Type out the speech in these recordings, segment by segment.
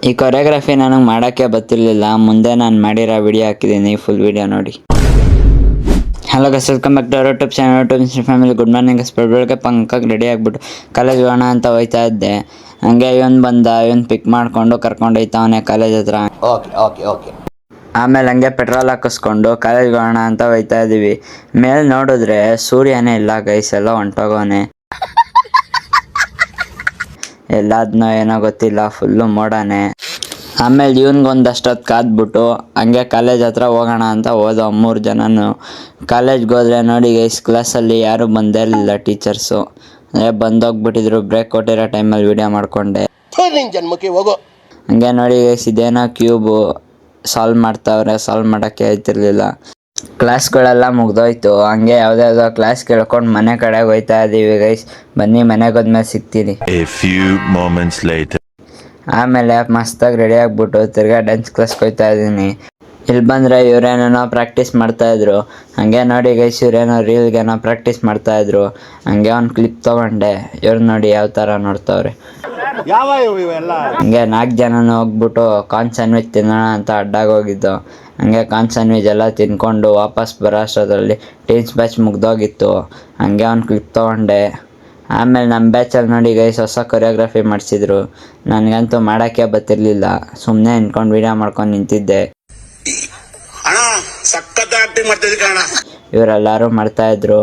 ಈ ಕೊರಿಯೋಗ್ರಫಿ ನನಗೆ ಮಾಡೋಕ್ಕೆ ಗೊತ್ತಿರಲಿಲ್ಲ. ಮುಂದೆ ನಾನು ಮಾಡಿರೋ ವಿಡಿಯೋ ಹಾಕಿದ್ದೀನಿ, ಫುಲ್ ವಿಡಿಯೋ ನೋಡಿ. Hello guys, welcome back to our YouTube channel, YouTube family. Good morning guys. ಬೆಳಗ್ಗೆ ಪಂಕಕ್ಕೆ ರೆಡಿ ಆಗಿಬಿಟ್ಟು ಕಾಲೇಜ್ ಹೋಗೋಣ ಅಂತ ಹೋಗ್ತಾ ಇದ್ದೆ. ಹಂಗೆ ಇವನು ಪಿಕ್ ಮಾಡಿಕೊಂಡು ಕರ್ಕೊಂಡು ಹೋಯ್ತಾವನೆ ಕಾಲೇಜ್ ಹತ್ರ. ಓಕೆ. ಆಮೇಲೆ ಹಂಗೆ ಪೆಟ್ರೋಲ್ ಹಾಕಿಸ್ಕೊಂಡು ಕಾಲೇಜ್ಗೆ ಹೋಗೋಣ ಅಂತ ಹೋಗ್ತಾ ಇದ್ದೀವಿ. ಮೇಲೆ ನೋಡಿದ್ರೆ ಸೂರ್ಯನೇ ಇಲ್ಲ ಗೈಸ್, ಎಲ್ಲ ಹೊಂಟೋಗೋನೆ. ಎಲ್ಲಾದ್ನೋ ಏನೋ ಗೊತ್ತಿಲ್ಲ, ಫುಲ್ಲು ಮೋಡನೆ. ಆಮೇಲೆ ಇವನಿಗೊಂದಷ್ಟೊತ್ತು ಕಾದ್ಬಿಟ್ಟು ಹಂಗೆ ಕಾಲೇಜ್ ಹತ್ರ ಹೋಗೋಣ ಅಂತ ಹೋದೋ 3 ಜನನು. ಕಾಲೇಜ್ಗೆ ಹೋದ್ರೆ ನೋಡಿ ಗೈಸ್, ಕ್ಲಾಸಲ್ಲಿ ಯಾರೂ ಬಂದೇ ಇರಲಿಲ್ಲ ಟೀಚರ್ಸು. ಬಂದೋಗ್ಬಿಟ್ಟಿದ್ರು. ಬ್ರೇಕ್ ಕೊಟ್ಟಿರೋ ಟೈಮಲ್ಲಿ ವೀಡಿಯೋ ಮಾಡಿಕೊಂಡೆ. ಜನ್ಮಕ್ಕೆ ಹೋಗೋ. ಹಂಗೆ ನೋಡಿ ಗೈಸ್, ಇದೇನೋ ಕ್ಯೂಬು ಸಾಲ್ವ್ ಮಾಡ್ತಾವ್ರೆ. ಸಾಲ್ವ್ ಮಾಡೋಕ್ಕೆ ಆಯ್ತಿರ್ಲಿಲ್ಲ. ಕ್ಲಾಸ್ಗಳೆಲ್ಲ ಮುಗ್ದೋಯ್ತು. ಹಂಗೆ ಯಾವುದ್ಯಾವುದೋ ಕ್ಲಾಸ್ ಕೇಳ್ಕೊಂಡು ಮನೆ ಕಡೆಗೆ ಹೋಗ್ತಾ ಇದ್ದೀವಿ ಗೈಸ್. ಬನ್ನಿ, ಮನೆಗೆ ಹೋದ್ಮೇಲೆ ಸಿಗ್ತೀನಿ. ಆಮೇಲೆ ಮಸ್ತಾಗಿ ರೆಡಿ ಆಗಿಬಿಟ್ಟು ತಿರ್ಗಾ ಡ್ಯಾನ್ಸ್ ಕ್ಲಾಸ್ಗೆ ಹೋಗ್ತಾ ಇದ್ದೀನಿ. ಇಲ್ಲಿ ಬಂದರೆ ಇವರೇನೋ ಪ್ರಾಕ್ಟೀಸ್ ಮಾಡ್ತಾಯಿದ್ರು. ಹಂಗೆ ನೋಡಿ ಗೈಸ್, ಇವರೇನೋ ರೀಲ್ಗೇನೋ ಪ್ರಾಕ್ಟೀಸ್ ಮಾಡ್ತಾಯಿದ್ರು. ಹಂಗೆ ಒಂದು ಕ್ಲಿಪ್ ತೊಗೊಂಡೆ. ಇವ್ರು ನೋಡಿ ಯಾವ ಥರ ನೋಡ್ತಾವ್ರೆ. ಹಂಗೆ 4 ಜನನೂ ಹೋಗ್ಬಿಟ್ಟು ಕಾರ್ನ್ ಸ್ಯಾಂಡ್ವಿಚ್ ತಿನ್ನೋಣ ಅಂತ ಅಡ್ಡಾಗಿ ಹೋಗಿದ್ದು. ಹಂಗೆ ಕಾರ್ನ್ ಸ್ಯಾಂಡ್ವಿಚ್ ಎಲ್ಲ ತಿನ್ಕೊಂಡು ವಾಪಸ್ ಬರೋ ಅಷ್ಟರಲ್ಲಿ ಟೀನ್ಸ್ ಬ್ಯಾಚ್ ಮುಗ್ದೋಗಿತ್ತು. ಹಂಗೆ ಒಂದು ಕ್ಲಿಪ್ ತೊಗೊಂಡೆ. ಆಮೇಲೆ ನಮ್ಮ ಬ್ಯಾಚಲ್ಲಿ ನೋಡಿ ಗೈಸ್, ಹೊಸ ಕೊರಿಯೋಗ್ರಫಿ ಮಾಡಿಸಿದ್ರು. ನನಗಂತೂ ಮಾಡೋಕ್ಕೆ ಗೊತ್ತಿರಲಿಲ್ಲ. ಸುಮ್ಮನೆ ನಿಂತ್ಕೊಂಡು ವೀಡಿಯೋ ಮಾಡ್ಕೊಂಡು ನಿಂತಿದ್ದೆ. ಇವರೆಲ್ಲರೂ ಮಾಡ್ತಾಯಿದ್ರು.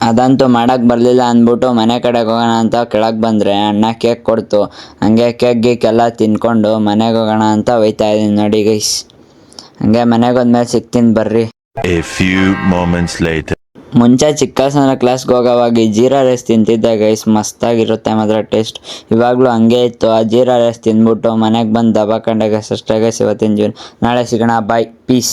ಅದಂತೂ ಮಾಡೋಕ್ಕೆ ಬರಲಿಲ್ಲ ಅಂದ್ಬಿಟ್ಟು ಮನೆ ಕಡೆಗೆ ಹೋಗೋಣ ಅಂತ ಕೆಳಗೆ ಬಂದರೆ ಅಣ್ಣ ಕೇಕ್ ಕೊಡ್ತು. ಹಂಗೆ ಕೇಕ್ಗೆಲ್ಲ ತಿನ್ಕೊಂಡು ಮನೆಗೆ ಹೋಗೋಣ ಅಂತ ಹೋಗ್ತಾ ಇದ್ದೀನಿ ನೋಡಿ ಗೈಸ್. ಹಂಗೆ ಮನೆಗೆ ಹೋದ್ಮೇಲೆ ಸಿಗ್ತೀನಿ ಬರ್ರಿ. ಮುಂಚೆ ಚಿಕ್ಕ ಕ್ಲಾಸ್ಗೆ ಹೋಗೋವಾಗ ಜೀರಾ ರೈಸ್ ತಿಂತಿದ್ದೆ ಗೈಸ್, ಮಸ್ತಾಗಿರುತ್ತೆ ಮಾತ್ರ ಟೇಸ್ಟ್. ಇವಾಗಲೂ ಹಂಗೆ ಇತ್ತು. ಆ ಜೀರಾ ರೈಸ್ ತಿಂದ್ಬಿಟ್ಟು ಮನೆಗೆ ಬಂದು ದಬಾಕೊಂಡೆ ಗೈಸ್. ಅಷ್ಟೇ ಗೈಸ್ ಇವತ್ತಿನ ಜೀವನ. ನಾಳೆ ಸಿಗೋಣ, ಬಾಯ್, ಪೀಸ್.